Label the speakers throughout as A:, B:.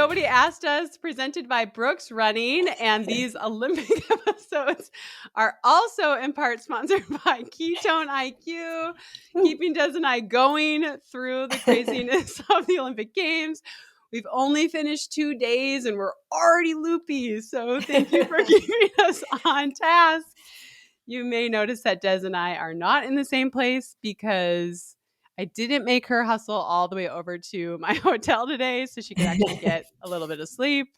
A: Nobody Asked Us, presented by Brooks Running. And these Olympic episodes are also in part sponsored by Ketone IQ, keeping Des and I going through the craziness of the Olympic Games. We've only finished 2 days and we're already loopy. So thank you for keeping us on task. You may notice that Des and I are not in the same place because I didn't make her hustle all the way over to my hotel today so she could actually get a little bit of sleep.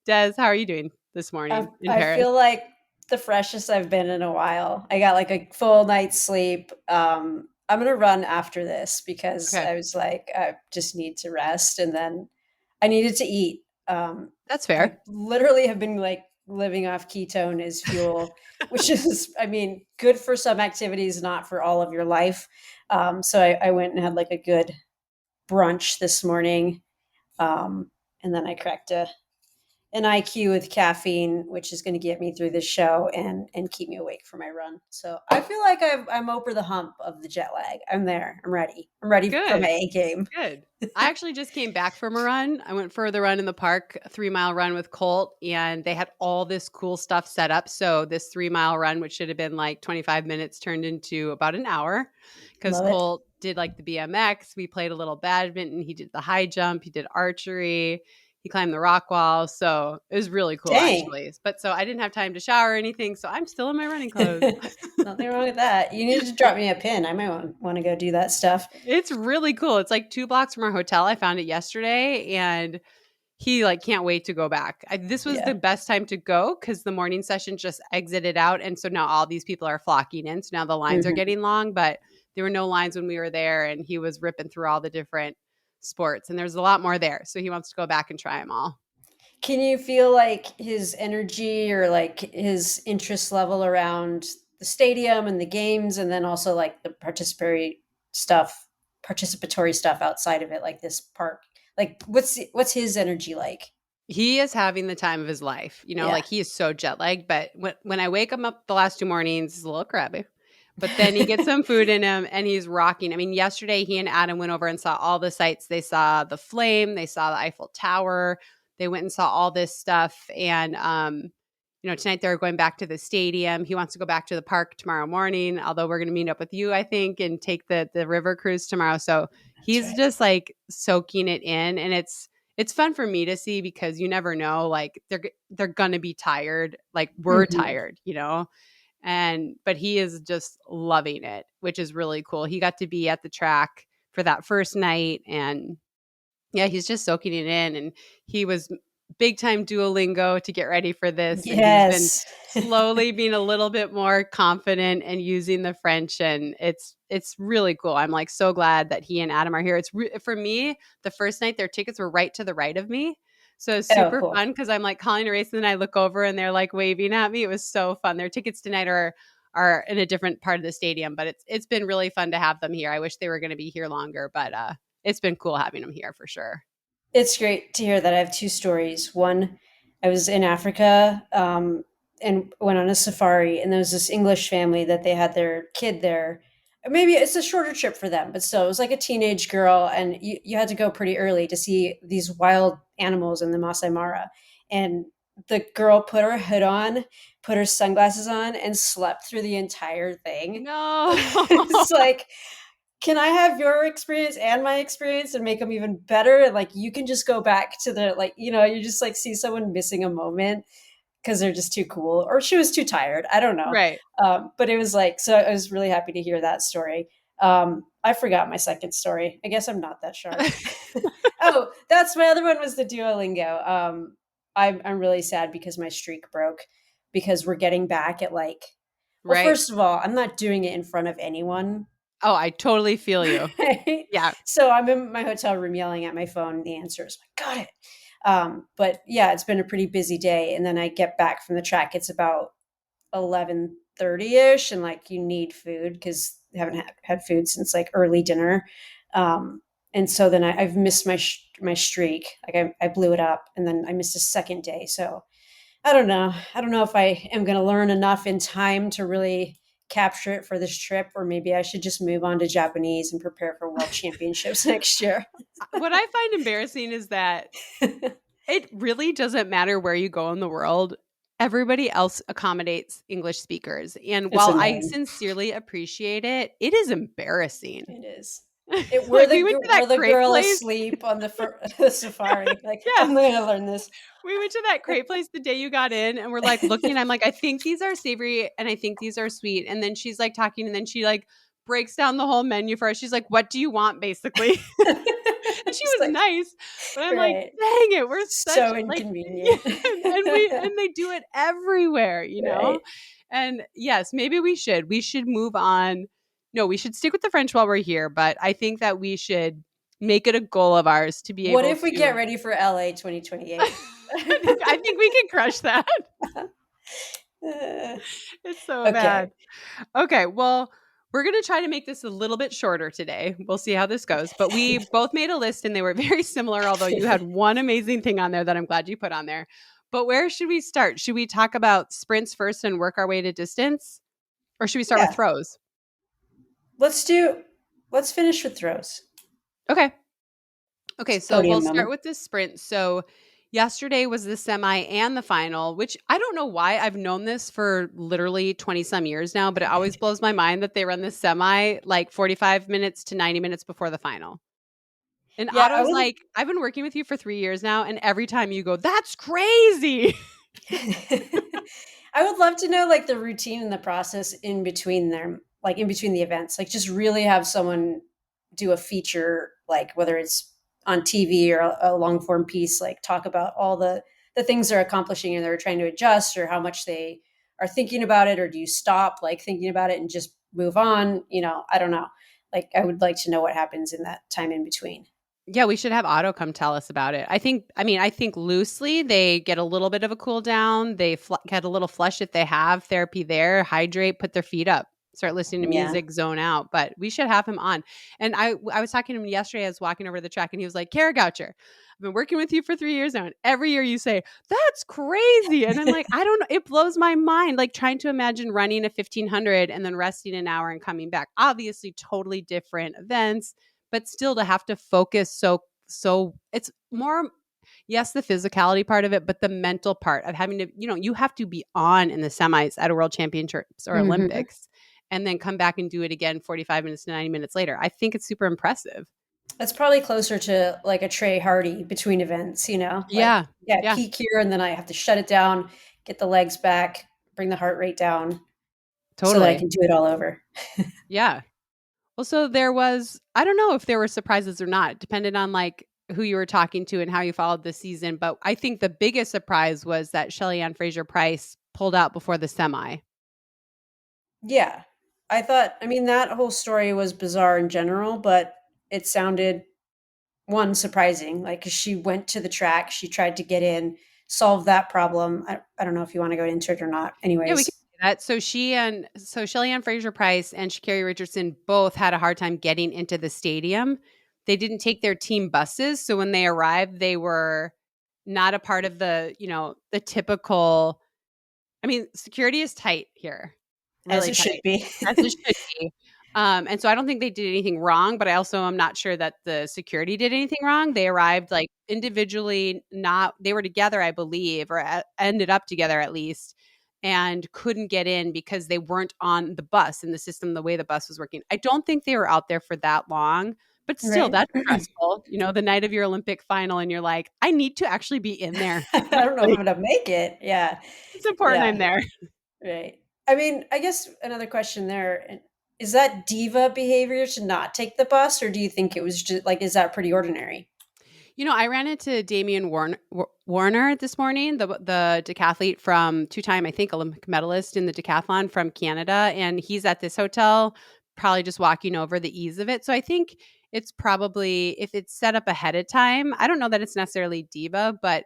A: Des, how are you doing this morning in
B: I
A: Paris?
B: feel like the freshest I've been in a while. I got like a full night's sleep. I'm gonna run after this because
A: Okay,
B: I was like, I just need to rest, and then I needed to eat.
A: that's
B: I
A: fair.
B: literally have been like living off ketone as fuel, which is, I mean, good for some activities, not for all of your life. So I went and had like a good brunch this morning, and then I cracked an IQ with caffeine, which is going to get me through this show and keep me awake for my run. So I feel like I'm over the hump of the jet lag. I'm there. I'm ready. I'm ready for my
A: Good,
B: A game.
A: good. I actually just came back from a run. I went for the run in the park, a 3 mile run with Colt, and they had all this cool stuff set up. So this 3 mile run, which should have been like 25 minutes, turned into about an hour because
B: Love it.
A: Colt did like the BMX. We played a little badminton. He did the high jump. He did archery. He climbed the rock wall. So it was really cool,
B: Dang.
A: actually. But so I didn't have time to shower or anything. So I'm still in my running clothes.
B: Nothing wrong with that. You need to drop me a pin. I might want to go do that stuff.
A: It's really cool. It's like 2 blocks from our hotel. I found it yesterday and he like can't wait to go back. This was
B: Yeah.
A: the best time to go because the morning session just exited out. And so now all these people are flocking in. So now the lines are
B: Mhm.
A: getting long, but there were no lines when we were there. And he was ripping through all the different sports. And there's a lot more there. So he wants to go back and try them all.
B: Can you feel like his energy or like his interest level around the stadium and the games, and then also like the participatory stuff outside of it, like this park? Like, what's his energy like?
A: He is having the time of his life.
B: Yeah.
A: Like he is so jet lagged. But when I wake him up the last 2 mornings, he's a little crabby. But then he gets some food in him and he's rocking. I mean, yesterday he and Adam went over and saw all the sights. They saw the flame, they saw the Eiffel Tower, they went and saw all this stuff. And tonight they're going back to the stadium. He wants to go back to the park tomorrow morning, although we're going to meet up with you, I think, and take the river cruise tomorrow. So
B: That's
A: he's
B: right.
A: just like soaking it in, and it's fun for me to see because you never know, like they're gonna be tired, like we're
B: Mhm.
A: tired, but he is just loving it, which is really cool. He got to be at the track for that first night, and yeah, he's just soaking it in. And he was big time Duolingo to get ready for this. And he's been
B: Yes.
A: slowly being a little bit more confident and using the French. And it's really cool. I'm like so glad that he and Adam are here. For me, the first night their tickets were right to the right of me. So it's
B: Oh,
A: super
B: cool.
A: fun because I'm like calling a race and then I look over and they're like waving at me. It was so fun. Their tickets tonight are in a different part of the stadium, but it's been really fun to have them here. I wish they were going to be here longer, but it's been cool having them here for sure.
B: It's great to hear that. I have two stories. One, I was in Africa, and went on a safari, and there was this English family that they had their kid there. Maybe it's a shorter trip for them, but still, it was like a teenage girl, and you had to go pretty early to see these wild animals in the Masai Mara. And the girl put her hood on, put her sunglasses on, and slept through the entire thing.
A: No.
B: It's like, can I have your experience and my experience and make them even better? And like, you can just go back to the, like, you just like see someone missing a moment because they're just too cool, or she was too tired. I don't know.
A: Right.
B: But it was like, so I was really happy to hear that story. I forgot my second story. I guess I'm not that sharp. Oh, that's my other one, was the Duolingo. I'm really sad because my streak broke, because we're getting back at like, well,
A: Right.
B: first of all, I'm not doing it in front of anyone.
A: Oh, I totally feel you.
B: Right?
A: Yeah.
B: So I'm in my hotel room yelling at my phone. The answer is, I got it. But yeah, it's been a pretty busy day. And then I get back from the track. It's about 11:30 ish, and like you need food because I haven't had food since like early dinner. And so then I've missed my streak. Like I blew it up, and then I missed a second day. So I don't know. I don't know if I am going to learn enough in time to really capture it for this trip, or maybe I should just move on to Japanese and prepare for world championships next year.
A: What I find embarrassing is that It really doesn't matter where you go in the world. Everybody else accommodates English speakers. And
B: It's
A: while I
B: annoying.
A: sincerely appreciate it, it is embarrassing.
B: It is.
A: Like we went to that
B: We're the
A: crepe
B: girl
A: place.
B: asleep on the safari. Like, how
A: Yes.
B: am I gonna learn this?
A: We went to that crepe place the day you got in and we're like looking. I'm like, I think these are savory and I think these are sweet. And then she's like talking and then she like breaks down the whole menu for us. She's like, what do you want basically? And she
B: Just
A: was
B: like,
A: nice, but I'm like,
B: right.
A: dang it, we're such
B: So
A: like
B: inconvenient.
A: and they do it everywhere, you know?
B: Right.
A: And yes, maybe we should move on. No, we should stick with the French while we're here, but I think that we should make it a goal of ours to be
B: What
A: able
B: if we get
A: to
B: ready for LA 2028?
A: I think we can crush that.
B: Uh,
A: It's so
B: okay.
A: bad. Okay, well, we're going to try to make this a little bit shorter today. We'll see how this goes. But we both made a list and they were very similar, although you had one amazing thing on there that I'm glad you put on there. But where should we start? Should we talk about sprints first and work our way to distance? Or should we start with
B: Yeah.
A: throws?
B: Let's finish with throws.
A: Okay. Okay, so we'll
B: Podium
A: start
B: moment.
A: with the sprint. So yesterday was the semi and the final, which I don't know why. I've known this for literally 20 some years now, but it always blows my mind that they run the semi like 45 minutes to 90 minutes before the final. And
B: Yeah, I
A: Otto's
B: would
A: like, I've been working with you for 3 years now, and every time you go, that's crazy.
B: I would love to know like the routine and the process in between them, like in between the events. Like just really have someone do a feature, like whether it's on TV or a long form piece, like talk about all the things they're accomplishing and they're trying to adjust or how much they are thinking about it, or do you stop like thinking about it and just move on? I don't know. Like I would like to know what happens in that time in between.
A: Yeah, we should have Otto come tell us about it. I think loosely they get a little bit of a cool down. They get a little flush if they have therapy there, hydrate, put their feet up, start listening to
B: Yeah.
A: music, zone out. But we should have him on. And I was talking to him yesterday. I was walking over the track and he was like, Kara Goucher, I've been working with you for 3 years now. And every year you say, that's crazy. And I'm like, I don't know. It blows my mind. Like trying to imagine running a 1500 and then resting an hour and coming back. Obviously, totally different events, but still to have to focus so it's more, yes, the physicality part of it, but the mental part of having to, you have to be on in the semis at a world championships or
B: Hmm.
A: Olympics and then come back and do it again 45 minutes to 90 minutes later. I think it's super impressive.
B: That's probably closer to like a Trey Hardy between events, like,
A: Yeah.
B: yeah,
A: Yeah,
B: peak here and then I have to shut it down, get the legs back, bring the heart rate down so that I
A: totally.
B: can do it all over.
A: Yeah. Well, so there was, I don't know if there were surprises or not, depending on like who you were talking to and how you followed the season. But I think the biggest surprise was that Shelly Ann Fraser Price pulled out before the semi.
B: Yeah. I mean, that whole story was bizarre in general, but it sounded one surprising. Like 'cause she went to the track, she tried to get in, solve that problem. I don't know if you want to go into it or not.
A: Yeah, we can
B: Anyways,
A: do that. So Shelly Ann Fraser Price and Sha'Carri Richardson both had a hard time getting into the stadium. They didn't take their team buses, so when they arrived, they were not a part of the typical. I mean, security is tight here,
B: as
A: really
B: it should
A: tight,
B: be.
A: as it should be. And so I don't think they did anything wrong, but I also am not sure that the security did anything wrong. They arrived like individually, not they were together, I believe, or ended up together at least, and couldn't get in because they weren't on the bus in the system the way the bus was working. I don't think they were out there for that long, but still,
B: Right?
A: that's stressful. The night of your Olympic final, and you're like, I need to actually be in there.
B: I don't know if
A: Like,
B: I'm gonna make it. Yeah.
A: it's important
B: Yeah.
A: I'm there.
B: Right. I mean, I guess another question there, is that diva behavior to not take the bus, or do you think it was just like, is that pretty ordinary?
A: I ran into Damian Warner this morning, the decathlete from two-time, I think, Olympic medalist in the decathlon from Canada, and he's at this hotel, probably just walking over the ease of it. So I think it's probably, if it's set up ahead of time, I don't know that it's necessarily diva, but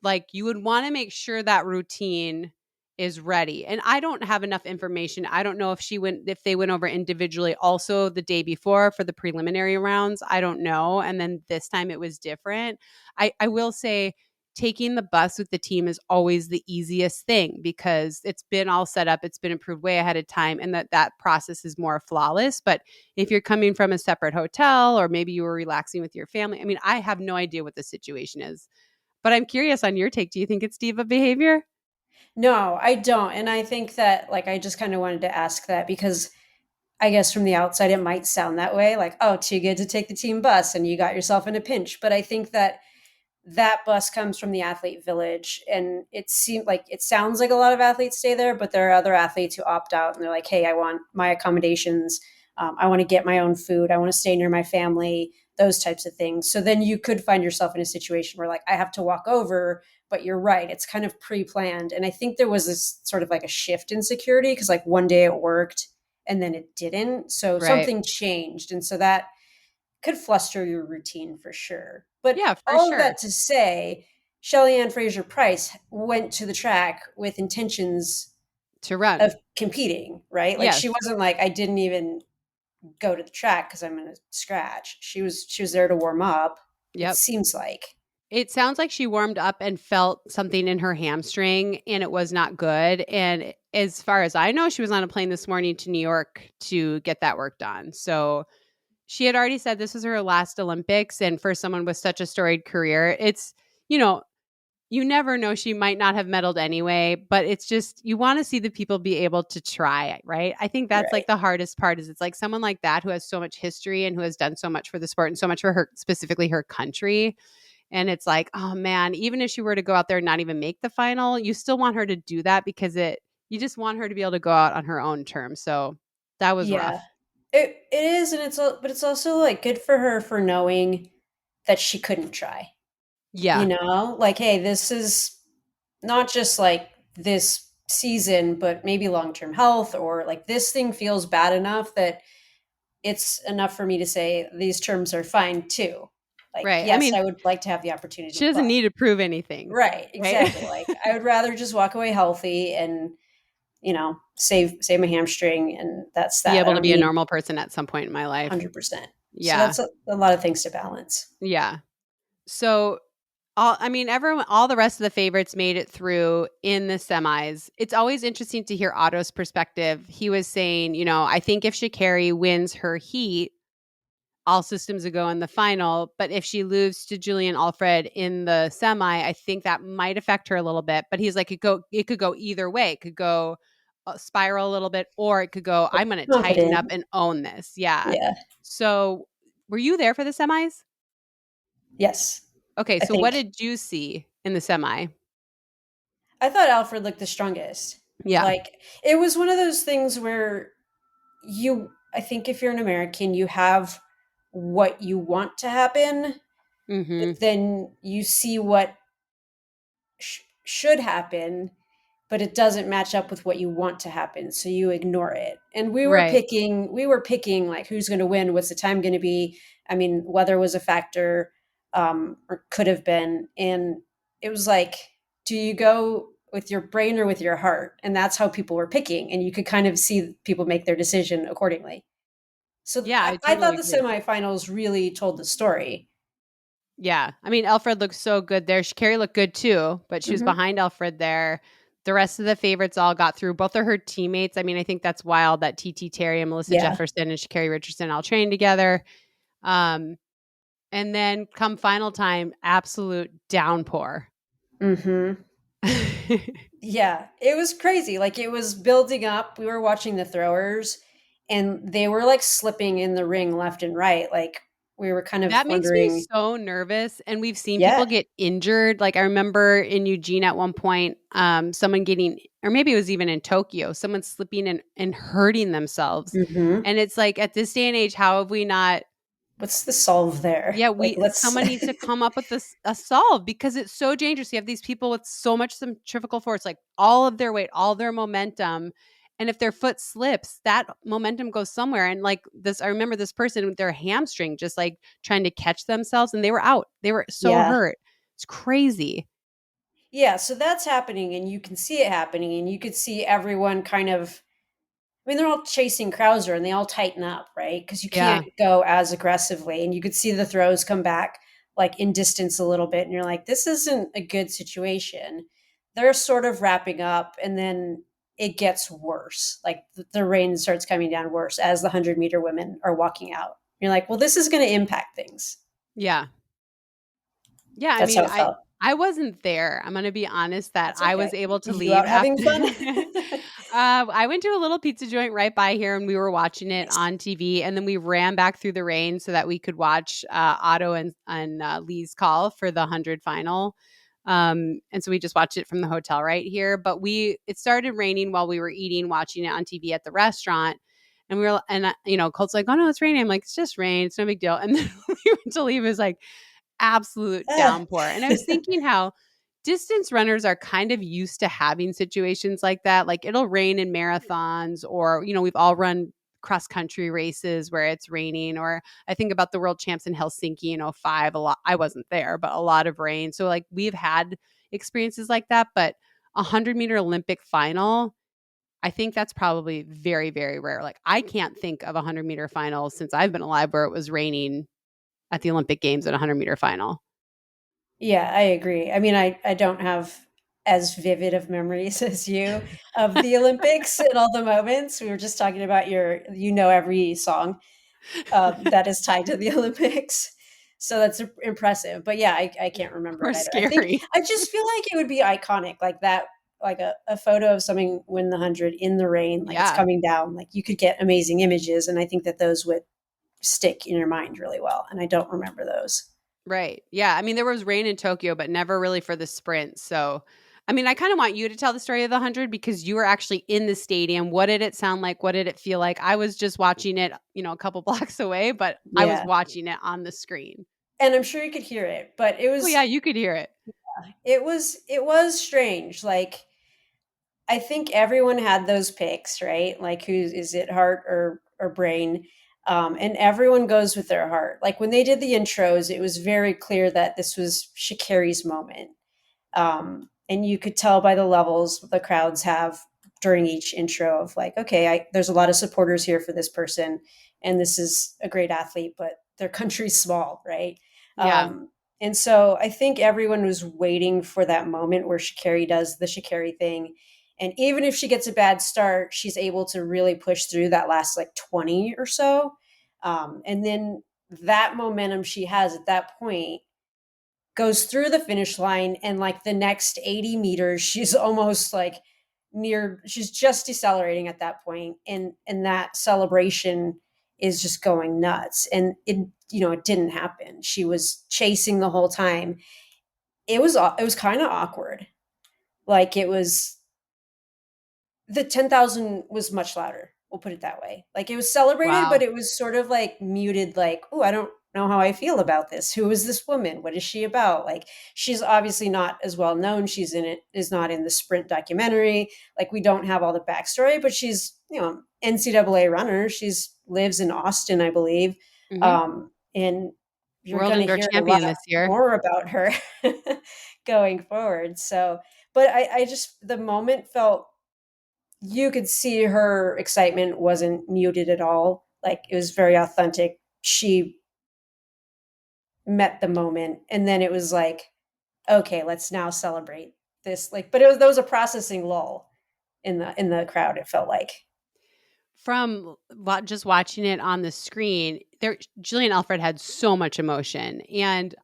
A: like you would want to make sure that routine is ready. And I don't have enough information. I don't know if they went over individually also the day before for the preliminary rounds. I don't know. And then this time it was different. I will say taking the bus with the team is always the easiest thing because it's been all set up, it's been approved way ahead of time, and that process is more flawless. But if you're coming from a separate hotel or maybe you were relaxing with your family, I mean, I have no idea what the situation is, but I'm curious on your take. Do you think it's diva behavior?
B: No, I don't. And I think that, like, I just kind of wanted to ask that because I guess from the outside, it might sound that way, like, oh, too good to take the team bus and you got yourself in a pinch. But I think that that bus comes from the athlete village. And it sounds like a lot of athletes stay there, but there are other athletes who opt out and they're like, hey, I want my accommodations. I want to get my own food. I want to stay near my family, those types of things. So then you could find yourself in a situation where, like, I have to walk over, but you're right. It's kind of pre planned. And I think there was this sort of like a shift in security because, like, one day it worked and then it didn't. So
A: Right.
B: something changed. And so that could fluster your routine for sure. But
A: Yeah, for
B: all of
A: sure.
B: that to say, Shelly Ann Fraser Price went to the track with intentions
A: To run.
B: of competing, right? Like she
A: Yes.
B: wasn't like, I didn't even go to the track because I'm gonna scratch. She was there to warm up, it
A: Yep.
B: seems like.
A: It sounds like she warmed up and felt something in her hamstring and it was not good. And as far as I know, she was on a plane this morning to New York to get that work done. So she had already said this was her last Olympics. And for someone with such a storied career, it's, you know, you never know. She might not have medaled anyway, but it's just, you want to see the people be able to try, right? I think that's like
B: Right.
A: the hardest part is it's like someone like that who has so much history and who has done so much for the sport and so much for her, specifically her country. And it's like, oh man, even if she were to go out there and not even make the final, you still want her to do that because you just want her to be able to go out on her own terms. So that was
B: Yeah.
A: rough.
B: It is, and but it's also like good for her for knowing that she couldn't try. You
A: Yeah.
B: know, like, hey, this is not just like this season, but maybe long term health, or like this thing feels bad enough that it's enough for me to say these terms are fine too. Like,
A: Right. I
B: yes,
A: mean,
B: I would like to have the
A: she
B: opportunity,
A: doesn't
B: but
A: need to prove anything.
B: right,
A: Right.
B: exactly. Like, I would rather just walk away healthy and, save my hamstring, and that's
A: Be
B: that. I
A: able to
B: don't
A: be a
B: need
A: normal person at some point in my life.
B: 100%. So
A: Yeah.
B: that's a lot of things to balance.
A: Yeah. So everyone, all the rest of the favorites made it through in the semis. It's always interesting to hear Otto's perspective. He was saying, I think if Sha'Carri wins her heat, all systems would go in the final. But if she loses to Julian Alfred in the semi, I think that might affect her a little bit. But he's like, it could go either way. It could go spiral a little bit, or it could go, I'm going to tighten up
B: Confident.
A: and own this. Yeah.
B: Yeah.
A: So were you there for the semis?
B: Yes.
A: Okay.
B: I
A: So what
B: think
A: did you see in the semi?
B: I thought Alfred looked the strongest.
A: Yeah.
B: Like, it was one of those things where I think if you're an American, you have what you want to happen, but
A: Mm-hmm.
B: then you see what should happen, but it doesn't match up with what you want to happen. So you ignore it. And
A: Right.
B: we were picking like who's going to win, what's the time going to be. I mean, weather was a factor, or could have been. And it was like, do you go with your brain or with your heart? And that's how people were picking. And you could kind of see people make their decision accordingly. So
A: Yeah,
B: I,
A: I
B: I
A: totally
B: thought the
A: agree.
B: semifinals really told the story.
A: Yeah. I mean, Alfred looked so good there. Carrie looked good too, but she was
B: Hmm.
A: behind Alfred there. The rest of the favorites all got through. Both of her teammates. I mean, I think that's wild that TT Terry and Melissa
B: Yeah.
A: Jefferson and Sha'Carri Richardson all trained together. Um, and then come final time, absolute downpour.
B: Hmm. Yeah, it was crazy. Like, it was building up. We were watching the throwers and they were like slipping in the ring left and right. Like, we were kind of
A: That makes me
B: wondering,
A: so nervous, and we've seen
B: yeah.
A: people get injured. Like, I remember in Eugene at one point, someone getting, or maybe it was even in Tokyo, someone slipping and hurting themselves.
B: Hmm.
A: And it's like, at this day and age, how have we not
B: What's the solve there?
A: yeah,
B: Like, let's
A: someone needs to come up with this a solve because it's so dangerous. You have these people with so much centrifugal force, like all of their weight, all their momentum. And if their foot slips, that momentum goes somewhere. And like this, I remember this person with their hamstring just like trying to catch themselves and they were out. They were so
B: yeah.
A: hurt. It's crazy.
B: Yeah, so that's happening and you can see it happening and you could see everyone kind of, I mean, they're all chasing Crouser and they all tighten up, right? Because you
A: Yeah.
B: can't go as aggressively. And you could see the throws come back. like in distance a little bit, and you're like, this isn't a good situation. They're sort of wrapping up, and then it gets worse. Like the rain starts coming down worse as the 100-meter women are walking out. You're like, well, this is going to impact things.
A: Yeah. Yeah, I
B: That's
A: mean,
B: how it
A: I
B: felt.
A: I wasn't there. I'm gonna be honest that
B: That's
A: I
B: okay.
A: was able
B: Were
A: to
B: you
A: leave
B: out having
A: after.
B: fun?
A: I went to a little pizza joint right by here, and we were watching it
B: Nice.
A: on TV, and then we ran back through the rain so that we could watch Otto and Lee's call for the 100 final. And so we just watched it from the hotel right here. But it started raining while we were eating, watching it on TV at the restaurant. And Colt's like, "Oh no, it's raining." I'm like, "It's just rain. It's no big deal." And then we went to leave. It was like absolute
B: Ugh.
A: downpour. And I was thinking how distance runners are kind of used to having situations like that. Like it'll rain in marathons, or, we've all run cross country races where it's raining, or I think about the world champs in Helsinki in '05. A lot, I wasn't there, but a lot of rain. So like we've had experiences like that, but 100-meter Olympic final, I think that's probably very, very rare. Like I can't think of a 100-meter final since I've been alive where it was raining at the Olympic Games at a 100-meter final.
B: Yeah, I agree. I mean, I don't have as vivid of memories as you of the Olympics and all the moments. We were just talking about every song that is tied to the Olympics. So that's impressive. But yeah, I can't remember
A: Or
B: it either. I think
A: scary.
B: I just feel like it would be iconic, like that, like a photo of something win the 100 in the rain, like it's
A: Yeah.
B: coming down. Like you could get amazing images, and I think that those would stick in your mind really well. And I don't remember those.
A: Right. Yeah. I mean, there was rain in Tokyo, but never really for the sprint. So, I mean, I kind of want you to tell the story of the 100 because you were actually in the stadium. What did it sound like? What did it feel like? I was just watching it, a couple blocks away, but I was
B: Yeah.
A: watching it on the screen.
B: And I'm sure you could hear it, but
A: Oh, yeah, you could hear it.
B: it was strange. Like I think everyone had those picks, right? Like who is it, heart or brain? And everyone goes with their heart. Like when they did the intros, it was very clear that this was Sha'Carri's moment. And you could tell by the levels the crowds have during each intro of like, okay, there's a lot of supporters here for this person, and this is a great athlete, but their country's small, right?
A: Yeah.
B: And so I think everyone was waiting for that moment where Sha'Carri does the Sha'Carri thing. And even if she gets a bad start, she's able to really push through that last like 20 or so. And then that momentum she has at that point goes through the finish line, and like the next 80 meters she's almost like she's just decelerating at that point, and that celebration is just going nuts. And it didn't happen. She was chasing the whole time. It was kind of awkward. Like it was the 10,000 was much louder. We'll put it that way. Like it was celebrated, but
A: Wow.
B: it was sort of like muted, like, oh, I don't know how I feel about this. Who is this woman? What is she about? Like she's obviously not as well known. Is not in the sprint documentary. Like we don't have all the backstory, but she's, NCAA runner. She's lives in Austin, I believe.
A: Hmm.
B: And you're
A: World
B: going to
A: indoor
B: hear a lot
A: champion this year.
B: more about her going forward. So, but I just, the moment felt, you could see her excitement wasn't muted at all. Like it was very authentic. She met the moment, and then it was like, okay, let's now celebrate this. Like, but there was a processing lull in the crowd. It felt like.
A: From just watching it on the screen, Julian Alfred had so much emotion. And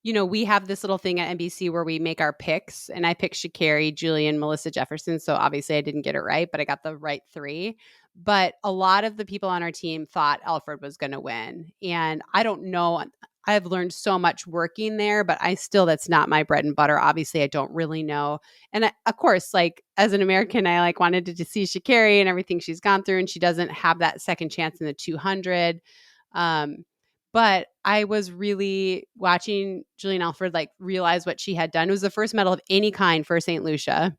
A: we have this little thing at NBC where we make our picks, and I picked Sha'Carri, Julian, Melissa Jefferson. So obviously I didn't get it right, but I got the right three. But a lot of the people on our team thought Alfred was going to win. And I don't know. I've learned so much working there, but that's not my bread and butter. Obviously, I don't really know. And of course, like as an American, I like wanted to see Sha'Carri and everything she's gone through, and she doesn't have that second chance in the 200. Um, but I was really watching Julian Alfred like realize what she had done. It was the first medal of any kind for St. Lucia.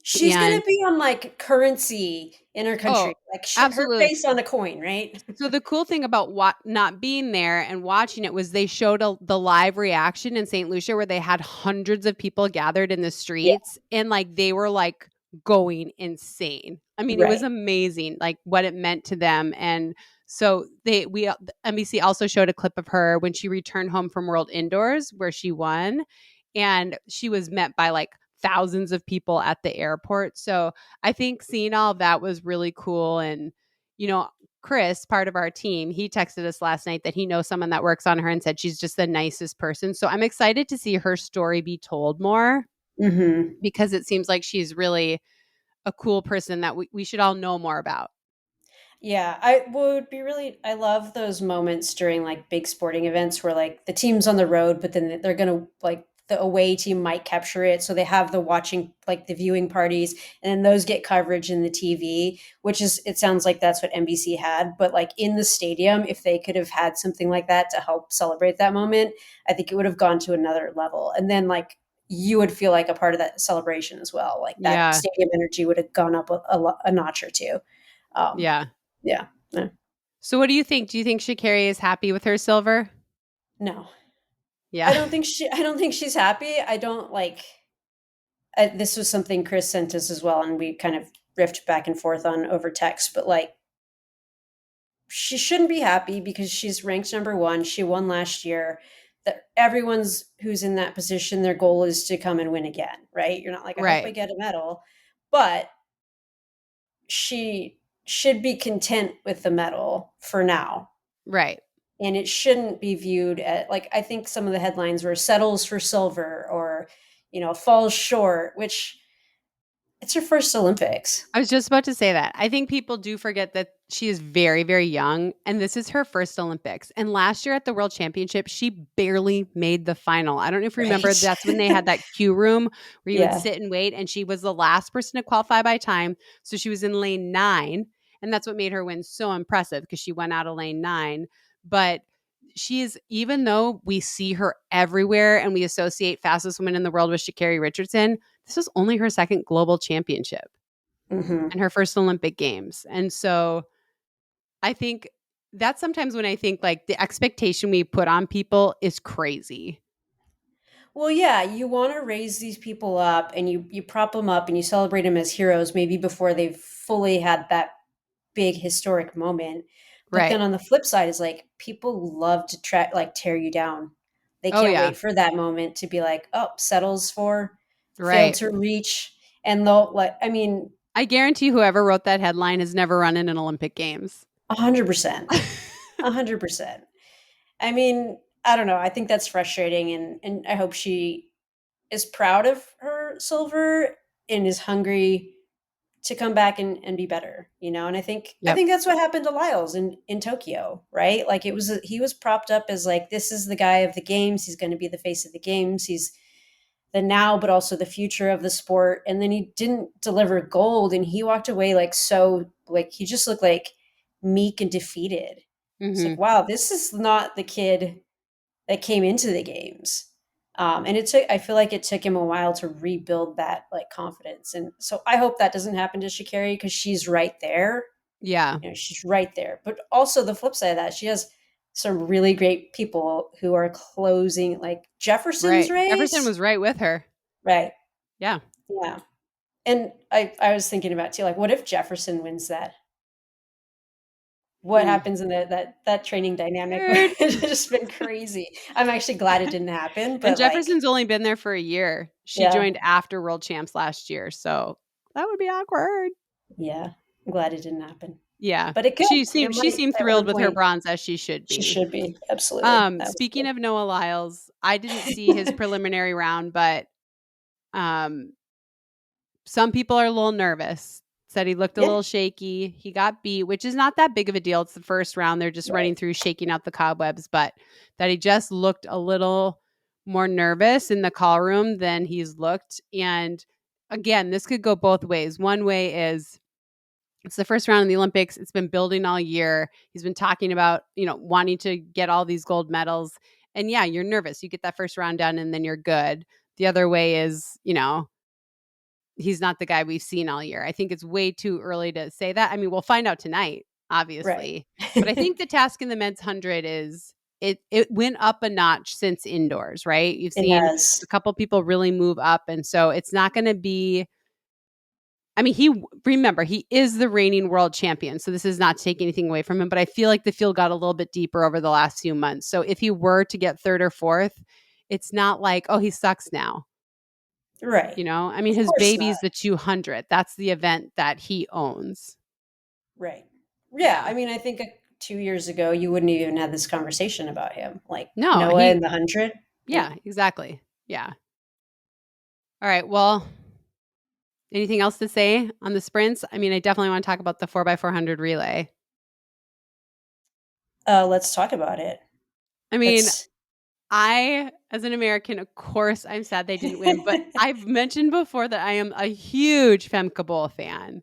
B: She's gonna
A: And
B: be on like currency in her
A: oh,
B: country, like her
A: absolutely.
B: face on a coin, right?
A: So the cool thing about not being there and watching it was they showed the live reaction in St. Lucia where they had hundreds of people gathered in the
B: Yeah,
A: streets, and like they were like going insane. I mean, it was
B: right.
A: amazing, like what it meant to them. And So NBC also showed a clip of her when she returned home from World Indoors where she won, and she was met by like thousands of people at the airport. So I think seeing all of that was really cool. And Chris, part of our team, he texted us last night that he knows someone that works on her and said she's just the nicest person. So I'm excited to see her story be told more,
B: Mm-hmm.
A: because it seems like she's really a cool person that we should all know more about.
B: Yeah, I would be really. I love those moments during like big sporting events where like the team's on the road, but then they're gonna like the away team might capture it, so they have the watching like the viewing parties, and then those get coverage in the TV, which is it sounds like that's what NBC had, but like in the stadium, if they could have had something like that to help celebrate that moment, I think it would have gone to another level, and then like you would feel like a part of that celebration as well, like that
A: Yeah.
B: stadium energy would have gone up a notch or two. Um,
A: Yeah.
B: yeah. No.
A: So what do you think? Do you think Sha'Carri is happy with her silver?
B: No.
A: Yeah.
B: I don't think she's happy. I don't like this was something Chris sent us as well and we kind of riffed back and forth on over text, but like she shouldn't be happy because she's ranked number 1. She won last year. That everyone's who's in that position, their goal is to come and win again, right? You're not like, I hope I
A: Right.
B: get a medal, but she should be content with the medal for now.
A: Right.
B: And it shouldn't be viewed at like I think some of the headlines were settles for silver or falls short, which it's her first Olympics.
A: I was just about to say that. I think people do forget that she is very, very young, and this is her first Olympics. And last year at the World Championship, she barely made the final. I don't know if you remember,
B: Right.
A: that's when they had that queue room where you would
B: Yeah.
A: sit and wait, and she was the last person to qualify by time. So she was in lane 9, and that's what made her win so impressive because she went out of lane 9. But she is, even though we see her everywhere and we associate fastest woman in the world with Sha'Carri Richardson, this is only her second global championship
B: Hmm.
A: and her first Olympic Games. And so I think that's sometimes when I think like the expectation we put on people is crazy.
B: Well, yeah, you want to raise these people up and you prop them up and you celebrate them as heroes maybe before they've fully had that big historic moment. But then
A: Right.
B: on the flip side is like people love to tear you down. They
A: Oh,
B: can't
A: yeah.
B: wait for that moment to be like, oh, settles for failed
A: Right.
B: to reach. And they'll like, I mean,
A: I guarantee whoever wrote that headline has never run in an Olympic Games.
B: 100%, 100%. I mean, I don't know. I think that's frustrating. And I hope she is proud of her silver and is hungry to come back and be better, and I
A: Yep.
B: think that's what happened to Lyles in Tokyo, right? Like he was propped up as like this is the guy of the games, he's going to be the face of the games, he's the now but also the future of the sport, and then he didn't deliver gold and he walked away like so like he just looked like meek and defeated. It's
A: Hmm.
B: like wow, this is not the kid that came into the games. And I feel like it took him a while to rebuild that like confidence. And so I hope that doesn't happen to Sha'Carri because she's right there.
A: Yeah.
B: She's right there. But also the flip side of that, she has some really great people who are closing like Jefferson's
A: Right. Jefferson
B: race.
A: was right with her.
B: Right.
A: Yeah.
B: Yeah. And I was thinking about too, like, what if Jefferson wins that? What
A: Mm.
B: happens in that training dynamic?
A: Weird.
B: It's just been crazy. I'm actually glad it didn't happen,
A: And
B: but like,
A: Jefferson's only been there for a year. She
B: yeah.
A: joined after World Champs last year. So that would be awkward.
B: Yeah, I'm glad it didn't happen,
A: Yeah.
B: but it could. It
A: She
B: might
A: seemed
B: at
A: thrilled
B: one
A: with her
B: point.
A: bronze, as she should
B: She
A: be.
B: should be absolutely.
A: Speaking
B: Absolutely.
A: of Noah Lyles, I didn't see his preliminary round, but um, some people are a little nervous. Said he looked a
B: Yeah,
A: little shaky. He got beat, which is not that big of a deal. It's the first round. They're just
B: right.
A: running through, shaking out the cobwebs, but that he just looked a little more nervous in the call room than he's looked. And again, this could go both ways. One way is it's the first round in the Olympics. It's been building all year. He's been talking about, wanting to get all these gold medals. And yeah, you're nervous. You get that first round done and then you're good. The other way is, he's not the guy we've seen all year. I think it's way too early to say that. I mean, we'll find out tonight,
B: Right.
A: obviously. But I think the task in the men's 100 is it went up a notch since indoors, right? You've
B: It
A: seen
B: has.
A: a couple people really move up, and so it's not going to be I mean, remember, he is the reigning world champion. So this is not to take anything away from him, but I feel like the field got a little bit deeper over the last few months. So if he were to get third or fourth, it's not like, oh, he sucks now.
B: Right.
A: I mean,
B: Of
A: his
B: course not.
A: baby's the 200. That's the event that he owns.
B: Right. Yeah.
A: Yeah.
B: I mean, I think 2 years ago, you wouldn't even have this conversation about him. Like
A: No,
B: Noah in the 100.
A: yeah, exactly. Yeah. All right. Well, anything else to say on the sprints? I mean, I definitely want to talk about the 4x400 relay.
B: Let's talk about it.
A: I mean,
B: Let's.
A: as an American, of course, I'm sad they didn't win, but I've mentioned before that I am a huge Femke Bol fan.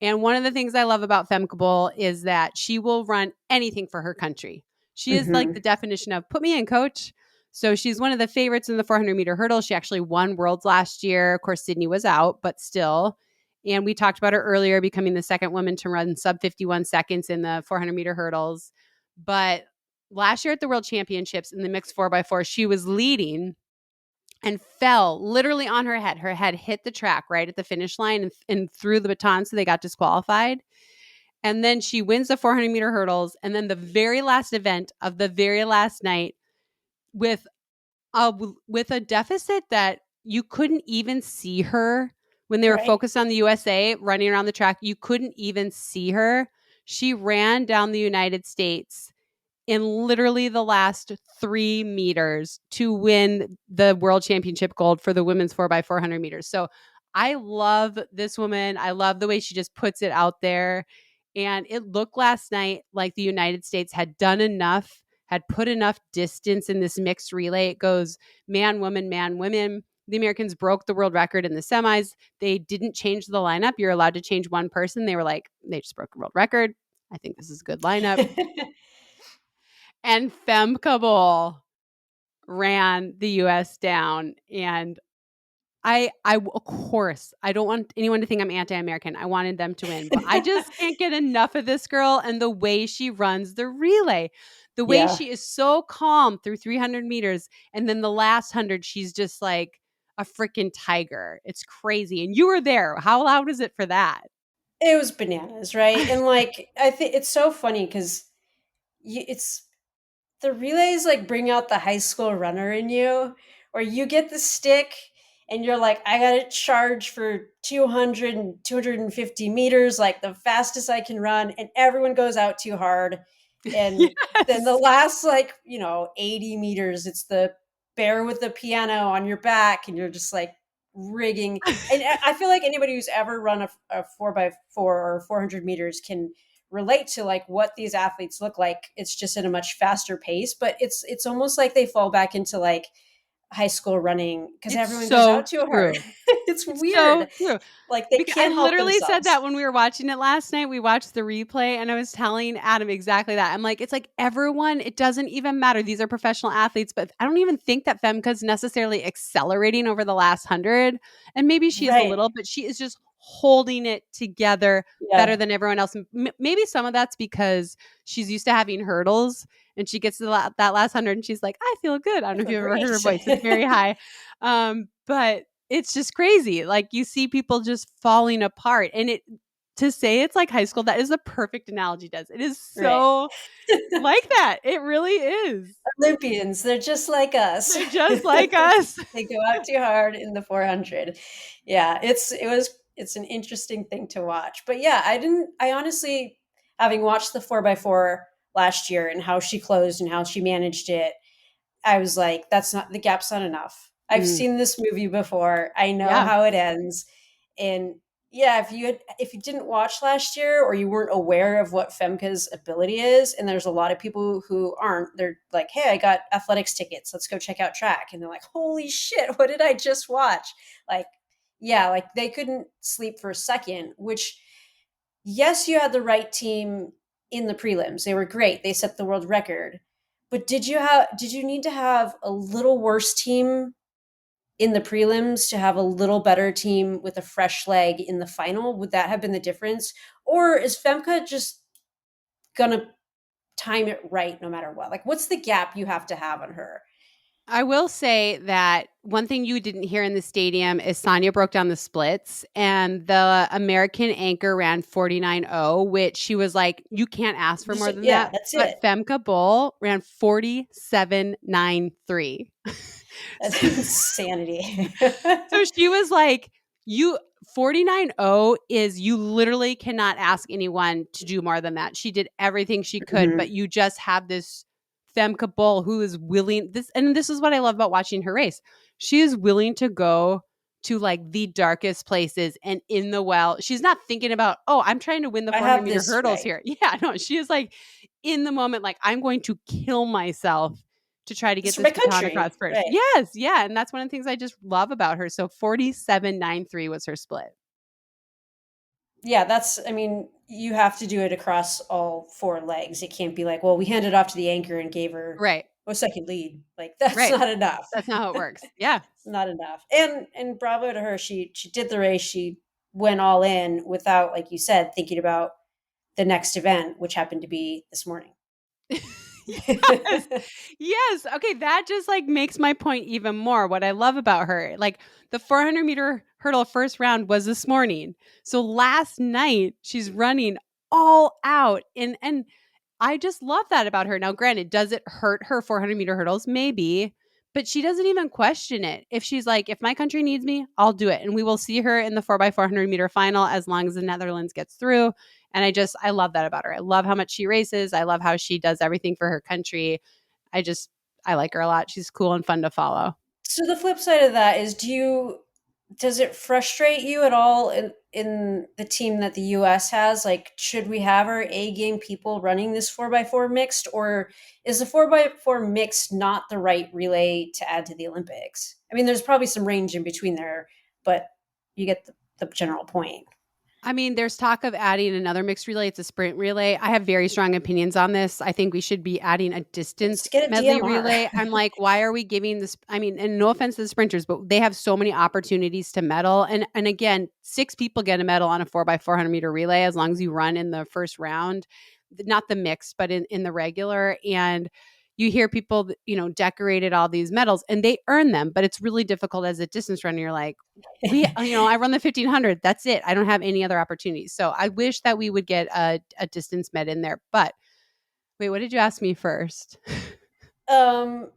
A: And one of the things I love about Femke Bol is that she will run anything for her country. She is like the
B: Mhm.
A: definition of put me in, coach. So she's one of the favorites in the 400-meter hurdle. She actually won worlds last year. Of course, Sydney was out, but still. And we talked about her earlier becoming the second woman to run sub 51 seconds in the 400-meter hurdles. But last year at the World Championships in the mixed 4x4, she was leading and fell literally on her head. Her head hit the track right at the finish line and threw the baton, so they got disqualified. And then she wins the 400-meter hurdles. And then the very last event of the very last night with a deficit that you couldn't even see her when they were
B: Right.
A: focused on the USA running around the track. You couldn't even see her. She ran down the United States in literally the last 3 meters to win the world championship gold for the women's 4x400 meters. So I love this woman. I love the way she just puts it out there. And it looked last night like the United States had done enough, had put enough distance in this mixed relay. It goes man, woman, man, women. The Americans broke the world record in the semis. They didn't change the lineup. You're allowed to change one person. They were like, they just broke the world record. I think this is a good lineup. And Femke Bol ran the US down. And of course, I don't want anyone to think I'm anti-American. I wanted them to win, but I just can't get enough of this girl and the way she runs the relay. The way
B: Yeah.
A: she is so calm through 300 meters. And then the last 100, she's just like a freaking tiger. It's crazy. And you were there. How loud is it for that?
B: It was bananas, right? And like, I think it's so funny because it's the relays like bring out the high school runner in you, or you get the stick and you're like, I got to charge for 200 and 250 meters, like the fastest I can run. And everyone goes out too hard. And then the
A: Yes.
B: last, like, 80 meters, it's the bear with the piano on your back. And you're just like rigging. And I feel like anybody who's ever run a 4x4 or 400 meters can relate to like what these athletes look like. It's just at a much faster pace, but it's almost like they fall back into like high school running because
A: It's
B: everyone goes
A: so
B: out too hard.
A: true.
B: It's
A: It's so
B: weird.
A: true.
B: Like they
A: Because I
B: can't help
A: literally said that
B: themselves.
A: when we were watching it last night. We watched the replay and I was telling Adam exactly that. I'm like, it's like everyone, it doesn't even matter. These are professional athletes, but I don't even think that Femke's necessarily accelerating over the last 100. And maybe she is a
B: Right.
A: little, but she is just holding it together better
B: Yeah.
A: than everyone else. Maybe some of that's because she's used to having hurdles and she gets to that last 100 and she's like, I feel good. I don't
B: I
A: know if
B: feel
A: you've ever heard her
B: great.
A: voice. It's very high. But it's just crazy. Like you see people just falling apart. And to say it's like high school, that is the perfect analogy, Des. It is
B: Right.
A: so like that. It really is.
B: Olympians, they're just like us.
A: They're just like us.
B: They go out too hard in the 400. Yeah, it's an interesting thing to watch. But yeah, I honestly, having watched the 4x4 last year and how she closed and how she managed it, I was like, that's not, the gap's not enough. I've
A: Mm,
B: seen this movie before. I know
A: yeah.
B: how it ends. And yeah, if you didn't watch last year or you weren't aware of what Femke's ability is, and there's a lot of people who aren't, they're like, hey, I got athletics tickets. Let's go check out track. And they're like, holy shit, what did I just watch? Like, yeah, like they couldn't sleep for a second, which yes, you had the right team in the prelims. They were great. They set the world record. But did you need to have a little worse team in the prelims to have a little better team with a fresh leg in the final? Would that have been the difference? Or is Femke just gonna time it right no matter what? Like what's the gap you have to have on her?
A: I will say that one thing you didn't hear in the stadium is Sonia broke down the splits, and the American anchor ran 49.0, which she was like, you can't ask for more than
B: Yeah,
A: that.
B: that's
A: But
B: it.
A: Femke Bol ran 47.93.
B: That's insanity.
A: So she was like, you 49.0 is you literally cannot ask anyone to do more than that. She did everything she could,
B: Mhm.
A: but you just have this Femke Bol who is willing this, and this is what I love about watching her race. She is willing to go to like the darkest places and in the well. She's not thinking about, oh, I'm trying to win the
B: I
A: 400
B: have
A: meter
B: this
A: hurdles
B: right.
A: here. Yeah, no, she is like in the moment, like I'm going to kill myself to try to
B: It's
A: get
B: for
A: this
B: my
A: baton across
B: country,
A: first.
B: right?
A: Yes, yeah, and that's one of the things I just love about her. So 47.93 was her split.
B: Yeah, that's. I mean, you have to do it across all four legs. It can't be like, well, we handed off to the anchor and gave her
A: Right,
B: a second lead. Like that's
A: right.
B: not enough.
A: That's not how it works. Yeah.
B: It's not enough. And bravo to her. She did the race. She went all in without, like you said, thinking about the next event, which happened to be this morning.
A: Yes. Yes. Okay, that just like makes my point even more. What I love about her, like the 400-meter hurdle first round was this morning. So last night she's running all out, and I just love that about her. Now, granted, does it hurt her 400-meter hurdles? Maybe, but she doesn't even question it. If she's like, if my country needs me, I'll do it. And we will see her in the 4x400-meter final as long as the Netherlands gets through. And I love that about her. I love how much she races. I love how she does everything for her country. I just, I like her a lot. She's cool and fun to follow.
B: So the flip side of that is, does it frustrate you at all in the team that the US has? Like, should we have our A game people running this 4x4 mixed, or is the 4x4 mixed not the right relay to add to the Olympics? I mean, there's probably some range in between there, but you get the general point.
A: I mean, there's talk of adding another mixed relay. It's a sprint relay. I have very strong opinions on this. I think we should be adding a distance
B: Let's get a
A: medley
B: DMR.
A: relay. I'm like, why are we giving this? I mean, and no offense to the sprinters, but they have so many opportunities to medal. And again, 6 people get a medal on a 4x400-meter relay as long as you run in the first round, not the mixed, but in the regular. And you hear people, decorated all these medals and they earn them, but it's really difficult as a distance runner. You're like, I run the 1500. That's it. I don't have any other opportunities. So I wish that we would get a distance med in there. But wait, what did you ask me first?
B: Um,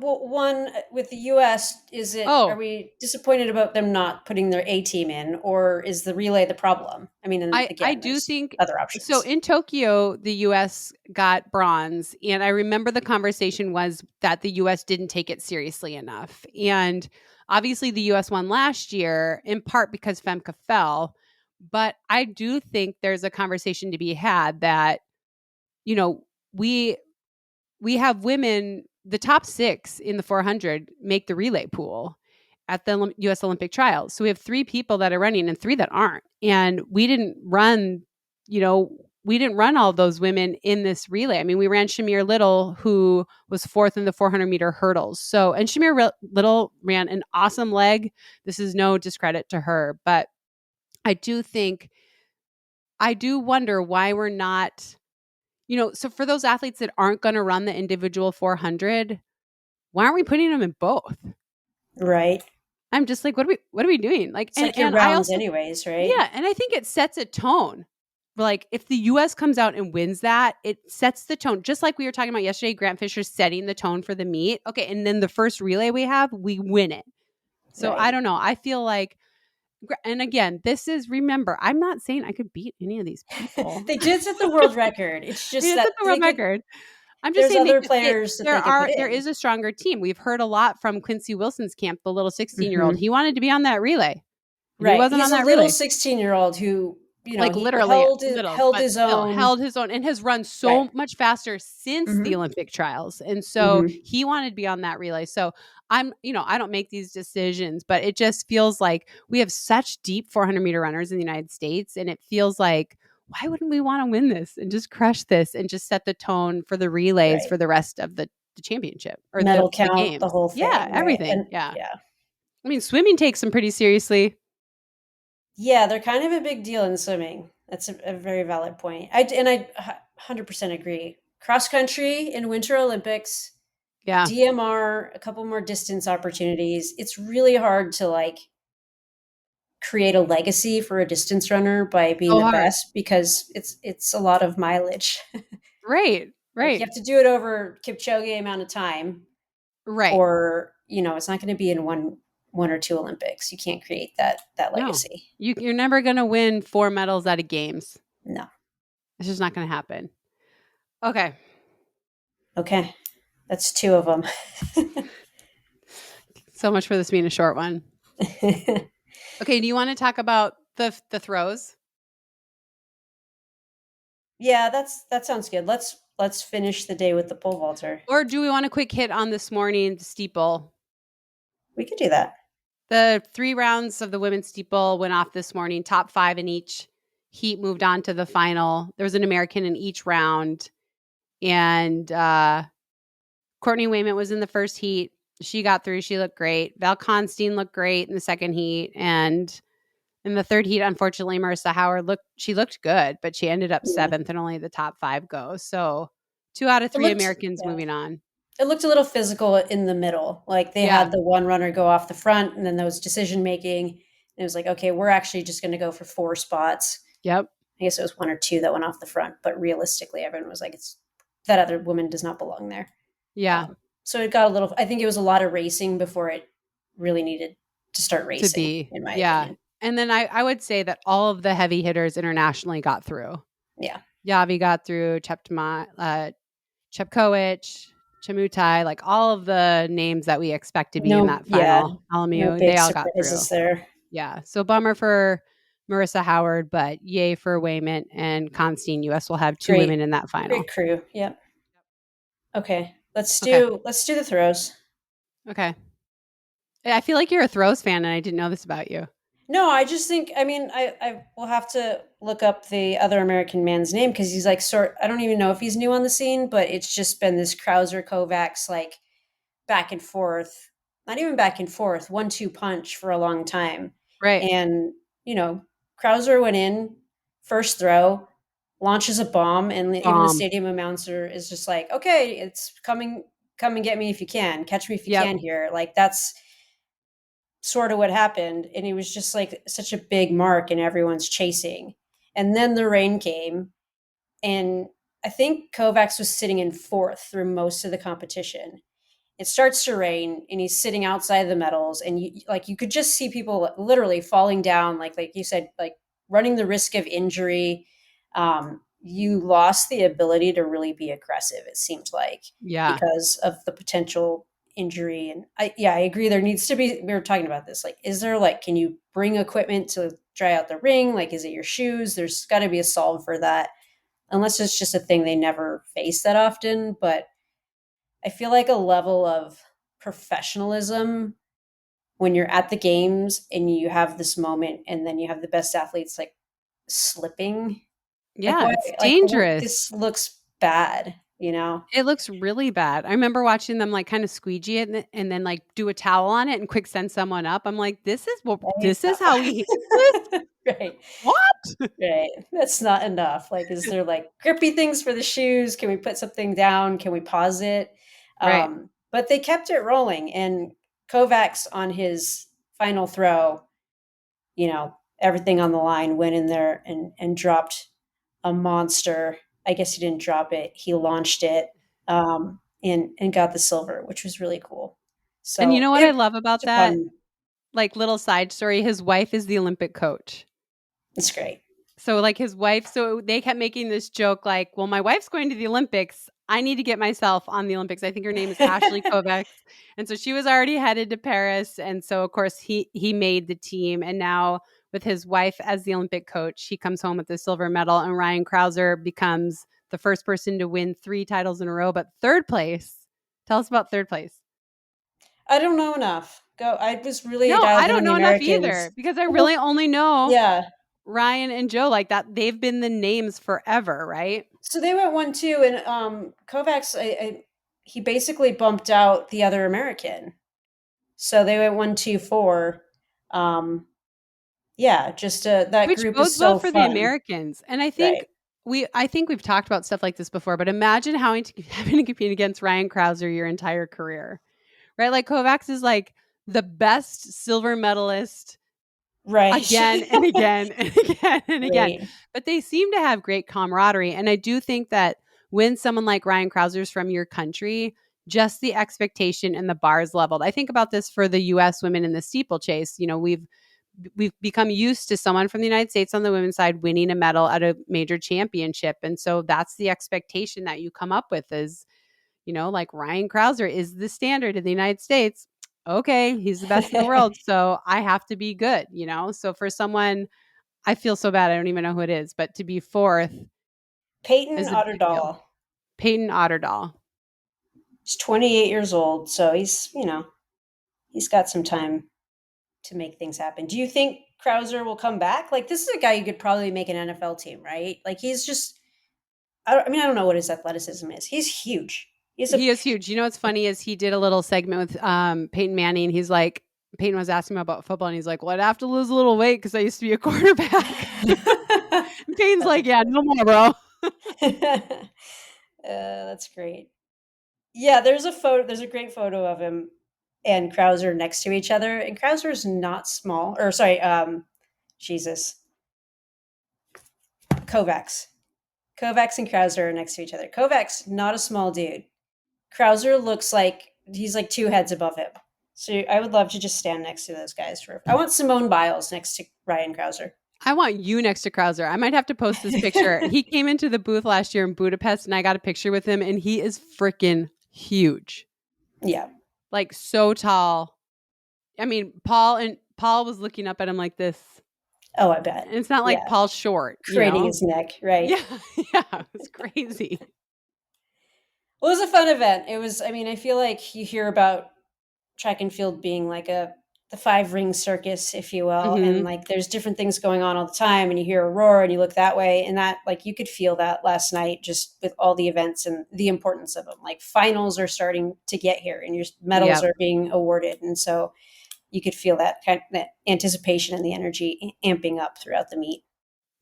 B: well, one with the U.S. is it? Are
A: Oh,
B: we disappointed about them not putting their A team in, or is the relay the problem? I mean, and
A: I
B: again,
A: do
B: there's
A: think
B: other
A: so.
B: options.
A: In Tokyo, the US got bronze. And I remember the conversation was that the US didn't take it seriously enough. And obviously, the US won last year, in part because Femke fell. But I do think there's a conversation to be had that, you know, we we have women, the top 6 in the 400 make the relay pool at the US Olympic trials. So we have 3 people that are running and 3 that aren't. And you know, we didn't run all those women in this relay. I mean, we ran Shamir Little, who was 4th in the 400-meter hurdles. So, and Shamir Little ran an awesome leg. This is no discredit to her, but I do think, I do wonder why we're not, so for those athletes that aren't going to run the individual 400, why aren't we putting them in both?
B: Right.
A: I'm just like, what are we doing? Like, and
B: Second
A: and I
B: rounds,
A: also,
B: anyways. Right.
A: yeah, and I think it sets a tone. Like, if the US comes out and wins that, it sets the tone. Just like we were talking about yesterday, Grant Fisher setting the tone for the meet. Okay, and then the first relay we have, we win it. So I
B: Right.
A: don't know. I feel like, and again, this is, remember, I'm not saying I could beat any of these people.
B: They did set the world record. It's
A: I mean,
B: just
A: it's
B: that
A: at the
B: they
A: world
B: could.
A: record. I'm just
B: There's
A: saying
B: other players that they could put
A: there
B: in.
A: is a stronger team. We've heard a lot from Quincy Wilson's camp, the little 16-year-old.
B: Hmm.
A: He wanted to be on that relay and he
B: Right.
A: wasn't
B: He's
A: on
B: a
A: that
B: little
A: relay.
B: 16-year-old who,
A: Like
B: he
A: literally
B: held
A: little,
B: held
A: but
B: his
A: still
B: own.
A: held his own and has run
B: Right.
A: so much faster since the
B: Hmm.
A: Olympic trials. And so
B: Hmm.
A: he wanted to be on that relay. So I don't make these decisions, but it just feels like we have such deep 400-meter runners in the United States. And it feels like, why wouldn't we want to win this and just crush this and just set the tone for the relays
B: Right.
A: for the rest of the championship or
B: Medal
A: the
B: count, the
A: games?
B: whole
A: Yeah,
B: thing. Right.
A: everything.
B: And
A: Yeah.
B: yeah.
A: I mean, swimming takes them pretty seriously.
B: Yeah, they're kind of a big deal in swimming. That's a very valid point. I 100% agree. Cross country in Winter Olympics,
A: Yeah.
B: DMR, a couple more distance opportunities. It's really hard to like create a legacy for a distance runner by being
A: So
B: the
A: hard.
B: best because it's a lot of mileage.
A: Right.
B: Like you
A: Right.
B: have to do it over Kipchoge amount of time,
A: Right.
B: or it's not going to be in one or two Olympics. You can't create that
A: No.
B: legacy.
A: You're never going to win 4 medals at a games.
B: No.
A: It's just not going to happen. Okay.
B: Okay, that's two of them.
A: So much for this being a short one. Okay, do you want to talk about the throws?
B: Yeah, that sounds good. Let's finish the day with the pole vaulter.
A: Or do we want a quick hit on this morning's steeple?
B: We could do that.
A: The 3 rounds of the women's steeple went off this morning. Top 5 in each heat moved on to the final. There was an American in each round. And Courtney Wayment was in the first heat. She got through. She looked great. Val Constein looked great in the second heat. And in the third heat, unfortunately, Marissa Howard looked good, but she ended up
B: Yeah.
A: 7th and only the top 5 go. So 2 out of
B: It
A: 3
B: looked
A: Americans
B: yeah.
A: moving on.
B: It looked a little physical in the middle. Like they
A: Yeah.
B: had the one runner go off the front and then there was decision making. And it was like, okay, we're actually just going to go for 4 spots.
A: Yep.
B: I guess it was 1 or 2 that went off the front, but realistically, everyone was like, it's that other woman does not belong there.
A: Yeah.
B: So it got a little, I think it was a lot of racing before it really needed to start
A: To
B: racing,
A: be.
B: in my
A: Yeah.
B: opinion.
A: And then I would say that all of the heavy hitters internationally got through.
B: Yeah.
A: Yavi got through, Chepkoech, Chemutai, like all of the names that we expect to be in that final.
B: No
A: Alamu,
B: big
A: they all got through.
B: surprises there.
A: Yeah. So bummer for Marissa Howard, but yay for Wayment and Constein. US will have 2 women in that final.
B: Great crew. Yep. Okay. Let's
A: Okay.
B: do the throws.
A: Okay. I feel like you're a throws fan and I didn't know this about you.
B: No, I just think, I mean, I will have to look up the other American man's name because he's like I don't even know if he's new on the scene, but it's just been this Crouser Kovacs like back and forth, not even back and forth, 1-2 punch for a long time.
A: Right.
B: And, Crouser went in, first throw, launches a bomb, and even the
A: Bomb.
B: stadium announcer is just like, okay, it's coming, come and get me if you can, catch me if you
A: Yep.
B: can here. Like that's sort of what happened. And it was just like such a big mark and everyone's chasing. And then the rain came. And I think Kovacs was sitting in 4th through most of the competition. It starts to rain and he's sitting outside the medals and you could just see people literally falling down, like you said, like running the risk of injury. You lost the ability to really be aggressive, it seemed like,
A: Yeah.
B: because of the potential injury. And I agree. There needs to be, we were talking about this, like, is there like, can you bring equipment to dry out the ring? Like, is it your shoes? There's got to be a solve for that, unless it's just a thing they never face that often. But I feel like a level of professionalism when you're at the games and you have this moment and then you have the best athletes like slipping. Like
A: Yeah.
B: what,
A: It's
B: like
A: dangerous.
B: this looks bad,
A: It looks really bad. I remember watching them like kind of squeegee it and then like do a towel on it and quick send someone up. I'm like, this is how we handle this?
B: Right.
A: What?
B: Right. That's not enough. Like, is there like grippy things for the shoes? Can we put something down? Can we pause it?
A: Right.
B: But they kept it rolling. And Kovacs on his final throw, everything on the line, went in there and dropped a monster. I guess he didn't drop it. He launched it, and got the silver, which was really cool.
A: And you
B: So
A: know what I love about
B: it's a
A: that?
B: fun.
A: Like little side story, his wife is the Olympic coach.
B: It's great.
A: So like his wife, so they kept making this joke like, well, my wife's going to the Olympics. I need to get myself on the Olympics. I think her name is Ashley Kovacs. And so she was already headed to Paris. And so of course he made the team. And now with his wife as the Olympic coach, he comes home with the silver medal. And Ryan Crouser becomes the first person to win 3 titles in a row. But third place, tell us about third place.
B: I don't know enough. I was really
A: No,
B: dialed
A: I
B: in
A: don't
B: on the
A: know enough
B: Americans.
A: either because I really only know
B: Yeah.
A: Ryan and Joe like that. They've been the names forever, right?
B: So they went 1-2, and Kovacs, he basically bumped out the other American. So they went 1-2-4. Yeah, just that
A: Which
B: group is
A: bodes well
B: so
A: for the
B: fun.
A: Americans. And I think
B: Right.
A: I think we've talked about stuff like this before, but imagine having to compete against Ryan Crouser your entire career, right? Like Kovacs is like the best silver medalist
B: Right.
A: again and again and again and again.
B: Right.
A: But they seem to have great camaraderie. And I do think that when someone like Ryan Crouser's from your country, just the expectation and the bar is leveled. I think about this for the US women in the steeplechase. You know, we've become used to someone from the United States on the women's side winning a medal at a major championship. And so that's the expectation that you come up with is, you know, like Ryan Crouser is the standard in the United States. Okay, he's the best in the world. So I have to be good, you know? So for someone, I feel so bad. I don't even know who it is, but to be fourth
B: Peyton
A: is a big deal.
B: Otterdahl.
A: Peyton Otterdahl.
B: He's 28 years old, so he's got some time to make things happen. Do you think Crouser will come back? Like, this is a guy you could probably make an NFL team, right? Like, he's just, I don't know what his athleticism is. He's huge.
A: He is huge. You know what's funny is he did a little segment with Peyton Manning. He's like, Peyton was asking him about football, and he's like, well, I'd have to lose a little weight because I used to be a quarterback. Peyton's like, yeah, no more, bro.
B: That's great. Yeah, there's a great photo of him and Crouser next to each other. And Crouser's not small, or sorry, Jesus. Kovacs. Kovacs and Crouser are next to each other. Kovacs, not a small dude. Crouser looks like he's like two heads above him. So I would love to just stand next to those guys. I want Simone Biles next to Ryan Crouser.
A: I want you next to Crouser. I might have to post this picture. He came into the booth last year in Budapest, and I got a picture with him, and he is freaking huge.
B: Yeah.
A: Like so tall. I mean, Paul was looking up at him like this.
B: Oh, I bet.
A: And it's not like Paul's short.
B: Craning his neck, right?
A: Yeah, it was crazy.
B: Well, it was a fun event. It was, I mean, I feel like you hear about track and field being like the 5-ring circus, if you will.
A: Mm-hmm.
B: And like there's different things going on all the time, and you hear a roar and you look that way. And that, like, you could feel that last night just with all the events and the importance of them. Like, finals are starting to get here and your medals are being awarded. And so you could feel that kind of that anticipation and the energy amping up throughout the meet.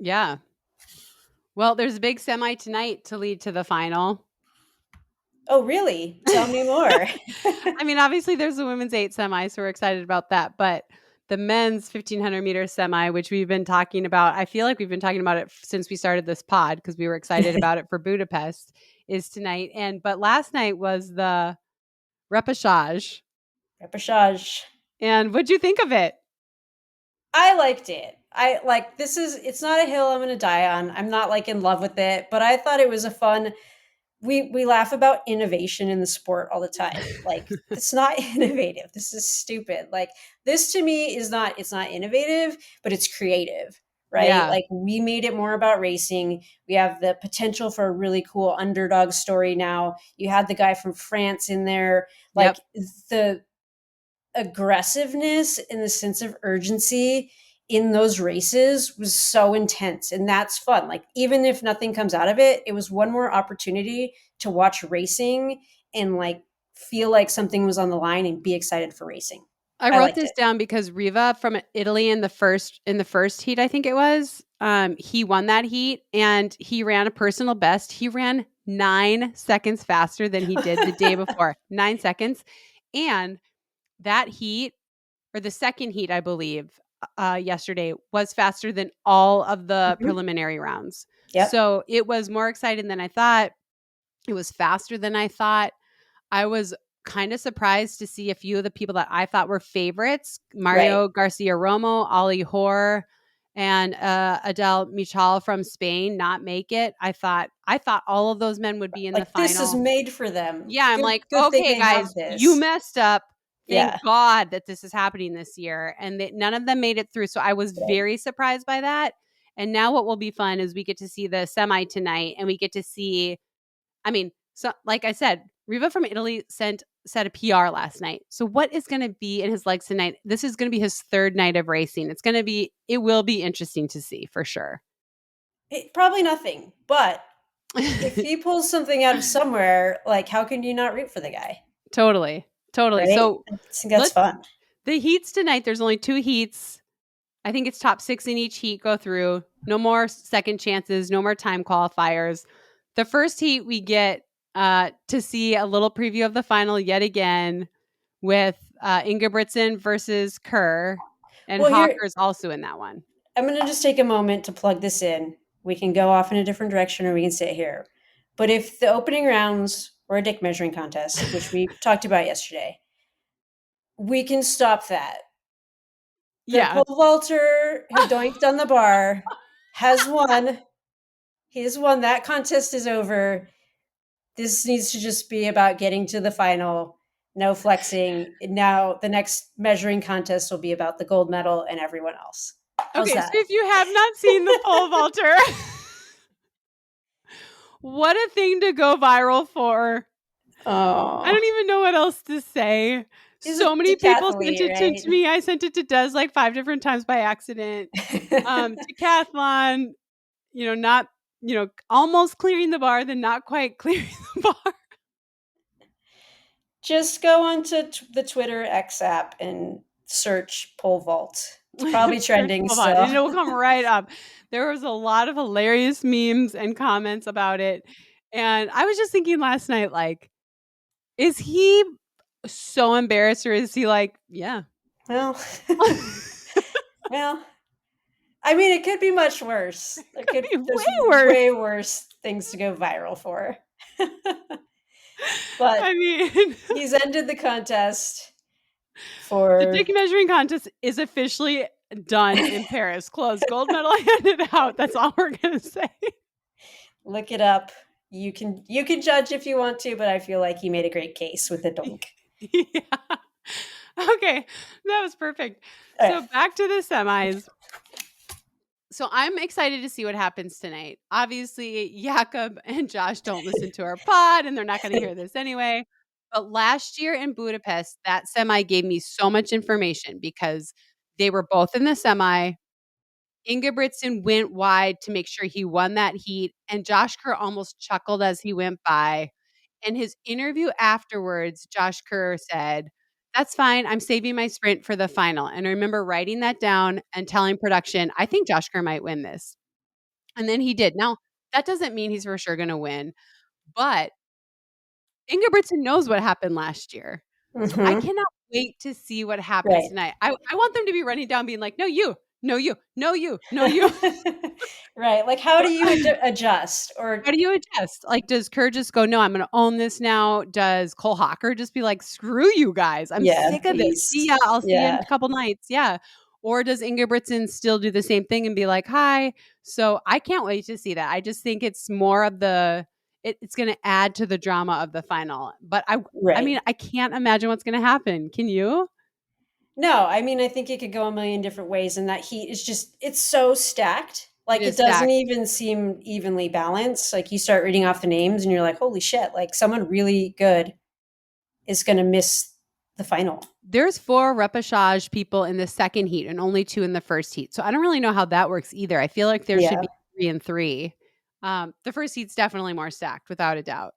A: Yeah. Well, there's a big semi tonight to lead to the final.
B: Oh, really? Tell me more.
A: I mean, obviously there's the women's 8 semi, so we're excited about that. But the men's 1500 meter semi, which we've been talking about, I feel like we've been talking about it since we started this pod because we were excited about it for Budapest, is tonight. But last night was the repechage. And what'd you think of it?
B: I liked it. It's not a hill I'm going to die on. I'm not like in love with it, but I thought it was a fun. We laugh about innovation in the sport all the time. Like, it's not innovative. This is stupid. Like, this to me it's not innovative, but it's creative, right?
A: Yeah.
B: Like, we made it more about racing. We have the potential for a really cool underdog story now. You had the guy from France in there. Like, the aggressiveness and the sense of urgency in those races was so intense, and that's fun. Like, even if nothing comes out of it, it was one more opportunity to watch racing and like feel like something was on the line and be excited for racing.
A: I wrote this down because Riva from Italy in the first heat, I think it was, he won that heat and he ran a personal best. He ran 9 seconds faster than he did the day before. 9 seconds. And that heat, or the second heat, I believe, yesterday was faster than all of the preliminary rounds. Yep. So it was more exciting than I thought. It was faster than I thought. I was kind of surprised to see a few of the people that I thought were favorites, Mario Garcia Romo, Ollie Hoare, and Adel Michal from Spain, not make it. I thought all of those men would be in the final.
B: This is made for them.
A: Yeah, I'm like, okay, guys, you messed up. Thank God that this is happening this year. And none of them made it through. So I was very surprised by that. And now what will be fun is we get to see the semi tonight, and we get to see, I mean, so like I said, Riva from Italy set a PR last night. So what is going to be in his legs tonight? This is going to be his third night of racing. It will be interesting to see for sure.
B: Probably nothing, but if he pulls something out of somewhere, like, how can you not root for the guy?
A: Totally.
B: Right?
A: So
B: I think that's fun.
A: The heats tonight, there's only 2 heats. I think it's top 6 in each heat go through. No more second chances, no more time qualifiers. The first heat, we get to see a little preview of the final yet again with Ingebrigtsen versus Kerr, and
B: Well, here,
A: Hawker's also in that one.
B: I'm going to just take a moment to plug this in. We can go off in a different direction or we can sit here. But if the opening rounds were a dick measuring contest, which we talked about yesterday, we can stop that. The
A: Yeah.
B: pole vaulter who doinked on the bar has won. He has won. That contest is over. This needs to just be about getting to the final. No flexing. Now the next measuring contest will be about the gold medal and everyone else. How's
A: Okay, so
B: that?
A: if you have not seen the pole vaulter, what a thing to go viral for. I
B: Oh,
A: don't even know what else to say.
B: he's a
A: So many people sent
B: decathlete,
A: it to
B: right?
A: me. I sent it to Des like 5 different times by accident. Decathlon, not, almost clearing the bar, then not quite clearing the bar.
B: Just go onto the Twitter X app and search pole vault. It's probably
A: Search
B: trending
A: pole vault,
B: still.
A: and it will come right up. There was a lot of hilarious memes and comments about it. And I was just thinking last night, like, is he so embarrassed, or is he like, yeah?
B: Well, well, I mean, it could be much worse.
A: It could be
B: There's
A: way worse.
B: way worse things to go viral for. But
A: I mean,
B: he's ended the contest
A: the
B: for
A: dick measuring contest is officially done in Paris. Closed. Gold medal handed out. That's all we're gonna say.
B: look it up. You can judge if you want to, but I feel like he made a great case with the doink.
A: Yeah. Okay, that was perfect.
B: All
A: So
B: right.
A: back to the semis. So I'm excited to see what happens tonight. Obviously, Jakob and Josh don't listen to our pod, and they're not going to hear this anyway. But last year in Budapest, that semi gave me so much information because they were both in the semi. Ingebrigtsen went wide to make sure he won that heat, and Josh Kerr almost chuckled as he went by. In his interview afterwards, Josh Kerr said, "That's fine. I'm saving my sprint for the final." And I remember writing that down and telling production, I think Josh Kerr might win this. And then he did. Now, that doesn't mean he's for sure going to win, but Ingebrigtsen knows what happened last year. So I
B: Mm-hmm.
A: cannot wait to see what happens
B: Right.
A: tonight. I want them to be running down being like, "No, you. No, you. No, you. No, you."
B: Right. Like, how do you adjust? Or
A: How do you adjust? Like, does Kerr just go, "No, I'm gonna own this now"? Does Cole Hawker just be like, "Screw you guys. I'm
B: yeah,
A: sick of this. See
B: beast.
A: ya. I'll see you in
B: Yeah.
A: a couple nights." Yeah. Or does Ingebrigtsen still do the same thing and be like, "Hi." So I can't wait to see that. I just think it's more of it's gonna add to the drama of the final. But I
B: Right.
A: mean, I can't imagine what's gonna happen. Can you?
B: No, I mean, I think it could go a million different ways, and that heat is just, it's so stacked.
A: It
B: Like,
A: is
B: it doesn't
A: stacked.
B: even seem evenly balanced. Like, you start reading off the names and you're like, holy shit, like, someone really good is going to miss the final.
A: There's 4 repechage people in the second heat and only 2 in the first heat. So I don't really know how that works either. I feel like there should
B: Yeah.
A: be 3 and 3. The first heat's definitely more stacked, without a doubt.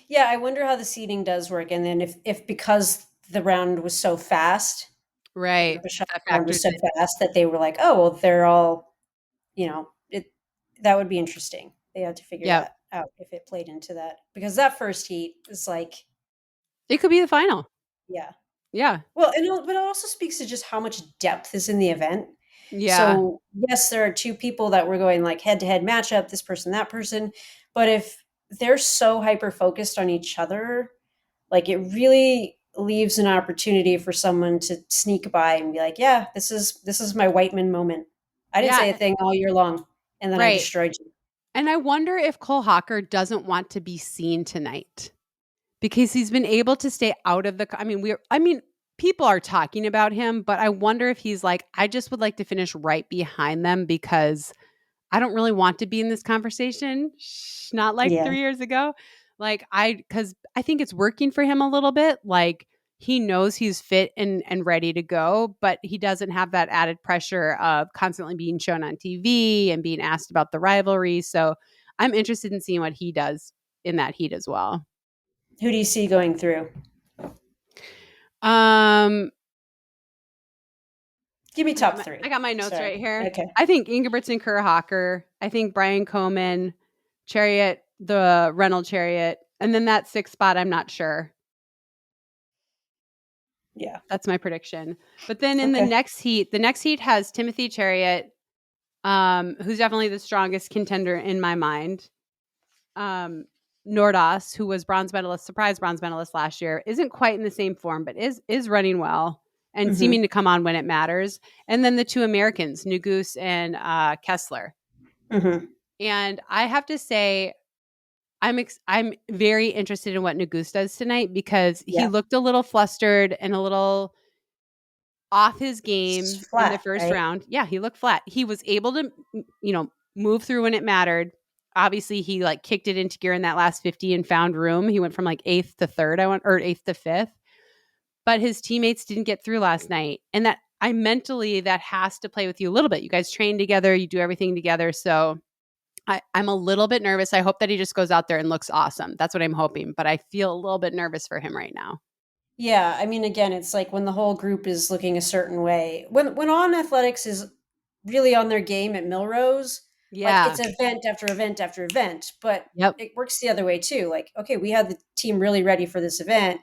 B: Yeah, I wonder how the seating does work. And then if because the round was so fast, the
A: Right.
B: repechage
A: That
B: round was
A: factors
B: so
A: in.
B: fast that they were like, oh, well, they're all, that would be interesting. They had to figure
A: Yep.
B: that out if it played into that. Because that first heat is like,
A: It could be the final.
B: yeah.
A: Yeah.
B: Well, but it also speaks to just how much depth is in the event.
A: Yeah.
B: So, yes, there are 2 people that were going like head to head matchup, this person, that person. But if they're so hyper focused on each other, like, it really leaves an opportunity for someone to sneak by and be like, yeah, this is my Whiteman moment. I didn't say a
A: Yeah.
B: thing all year long, and then I
A: Right.
B: destroyed you.
A: And I wonder if Cole Hawker doesn't want to be seen tonight because he's been able to stay out of the. I mean, people are talking about him, but I wonder if he's like, I just would like to finish right behind them because I don't really want to be in this conversation. Shh, not like
B: Yeah.
A: 3 years ago. Because I think it's working for him a little bit. Like he knows he's fit and ready to go, but he doesn't have that added pressure of constantly being shown on TV and being asked about the rivalry. So I'm interested in seeing what he does in that heat as well.
B: Who do you see going through?
A: Um,
B: Give me top
A: I
B: three.
A: got my notes
B: Sorry.
A: right here.
B: Okay.
A: I think Ingebrigtsen Kerr I think Brian Coman, Chariot, the Reynolds Chariot, and then that sixth spot, I'm not sure.
B: Yeah.
A: That's my prediction. But then in
B: Okay.
A: the next heat has Timothy Chariot, who's definitely the strongest contender in my mind. Nordas, who was surprise bronze medalist last year, isn't quite in the same form, but is running well and
B: Mm-hmm.
A: seeming to come on when it matters. And then the two Americans, Nugus and Kessler.
B: Mm-hmm.
A: And I have to say, I'm very interested in what Nugus does tonight because he
B: Yeah.
A: looked a little flustered and a little off his
B: It's
A: game in the
B: flat,
A: first
B: right?
A: round. Yeah, he looked flat. He was able to, move through when it mattered. Obviously, he like kicked it into gear in that last 50 and found room. He went from like eighth to third, or eighth to fifth. But his teammates didn't get through last night. And that has to play with you a little bit. You guys train together, you do everything together. So I'm a little bit nervous. I hope that he just goes out there and looks awesome. That's what I'm hoping. But I feel a little bit nervous for him right now.
B: Yeah, I mean, again, it's like when the whole group is looking a certain way. When On Athletics is really on their game at Milrose, like
A: Yeah.
B: it's event after event after event, but
A: Yep.
B: it works the other way too. Like, okay, we had the team really ready for this event.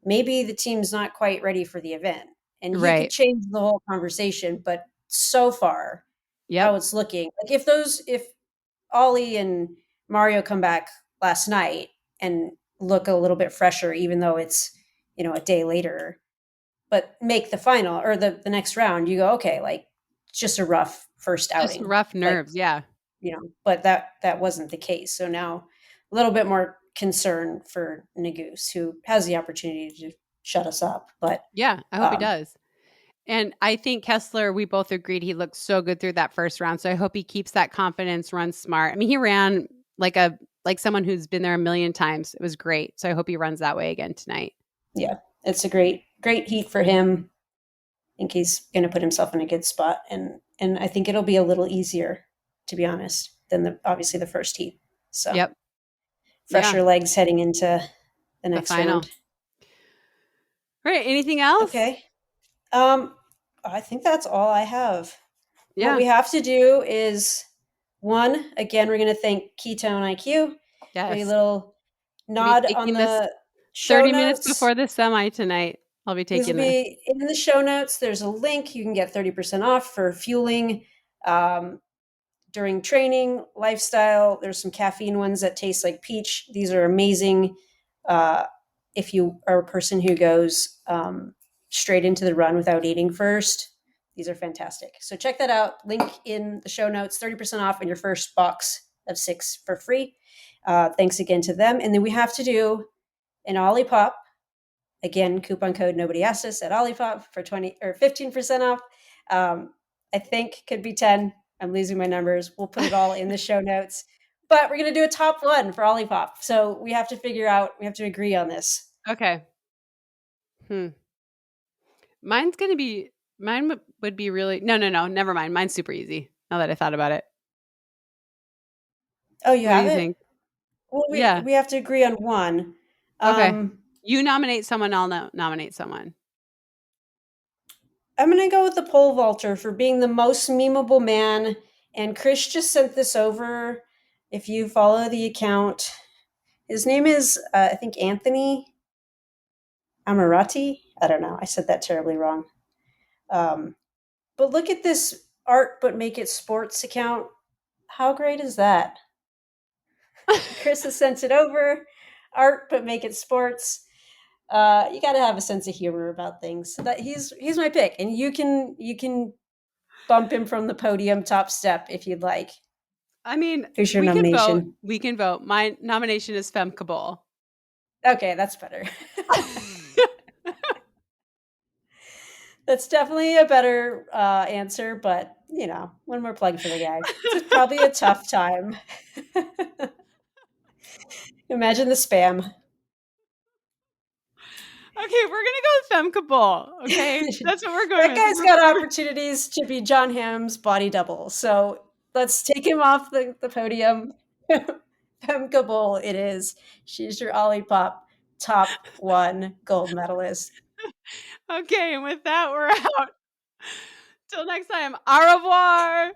B: Maybe the team's not quite ready for the event. And you could
A: Right.
B: change the whole conversation, but so far, how
A: Yep.
B: it's looking, like if Ollie and Mario come back last night and look a little bit fresher, even though it's, a day later, but make the final or the next round, you go, okay, like just a rough first
A: Just
B: outing.
A: rough
B: Like,
A: nerves. Yeah.
B: but that wasn't the case. So now a little bit more concern for Nagoose, who has the opportunity to shut us up. But
A: Yeah. I hope he
B: um,
A: does. And I think Kessler, we both agreed he looked so good through that first round. So I hope he keeps that confidence, runs smart. I mean, he ran like someone who's been there a million times. It was great. So I hope he runs that way again tonight.
B: yeah, it's a great heat for him. I think he's going to put himself in a good spot, and I think it'll be a little easier, to be honest, than obviously the first heat. So
A: Yep. Yeah.
B: fresher legs heading into the
A: The
B: next
A: final.
B: round.
A: All right. Anything else?
B: Okay. I think that's all I have. What
A: Yeah.
B: we have to do is one, again, we're going to thank Ketone IQ. A
A: Yes.
B: little
A: I'll be
B: nod on
A: taking this
B: the show
A: 30 minutes
B: notes.
A: before the semi tonight. I'll be
B: These will
A: taking this.
B: be in the show notes. There's a link. You can get 30% off for fueling um, during training, lifestyle. There's some caffeine ones that taste like peach. These are amazing. Uh, if you are a person who goes straight into the run without eating first, these are fantastic. So check that out. Link in the show notes. 30% off on your first box of 6 for free. Thanks again to them. And then we have to do an Olipop. Again, coupon code nobody asked us at Olipop for 20 or 15% off. I think could be 10. I'm losing my numbers. We'll put it all in the show notes. But we're going to do a top one for Olipop. So we have to agree on this.
A: Okay. Hmm. Mine would be really, no, never mind. Mine's super easy now that I thought about it.
B: Oh, you
A: What do
B: have
A: you
B: it?
A: think?
B: Well,
A: Yeah.
B: we have to agree on one.
A: Okay.
B: Um,
A: You nominate someone, I'll nominate someone.
B: I'm going to go with the pole vaulter for being the most memeable man. And Chris just sent this over. If you follow the account, his name is, I think, Anthony Amarati. I don't know. I said that terribly wrong. Um, but look at this art, but make it sports account. How great is that? Chris has sent it over. Art, but make it sports. You got to have a sense of humor about things. So that he's my pick, and you can bump him from the podium top step if you'd like.
A: I mean,
B: Who's your
A: we can vote.
B: nomination?
A: We can vote. My nomination is Femke Bol.
B: Okay, that's better. That's definitely a better answer, but one more plug for the guy. It's probably a tough time. Imagine the spam.
A: Okay, we're gonna go with Femke Bol. Okay, that's what we're going
B: That
A: with.
B: guy's got opportunities to be John Hamm's body double. So let's take him off the podium. Femke Bol it is. She's your Olipop top one gold medalist.
A: Okay, and with that, we're out. Till next time, au revoir.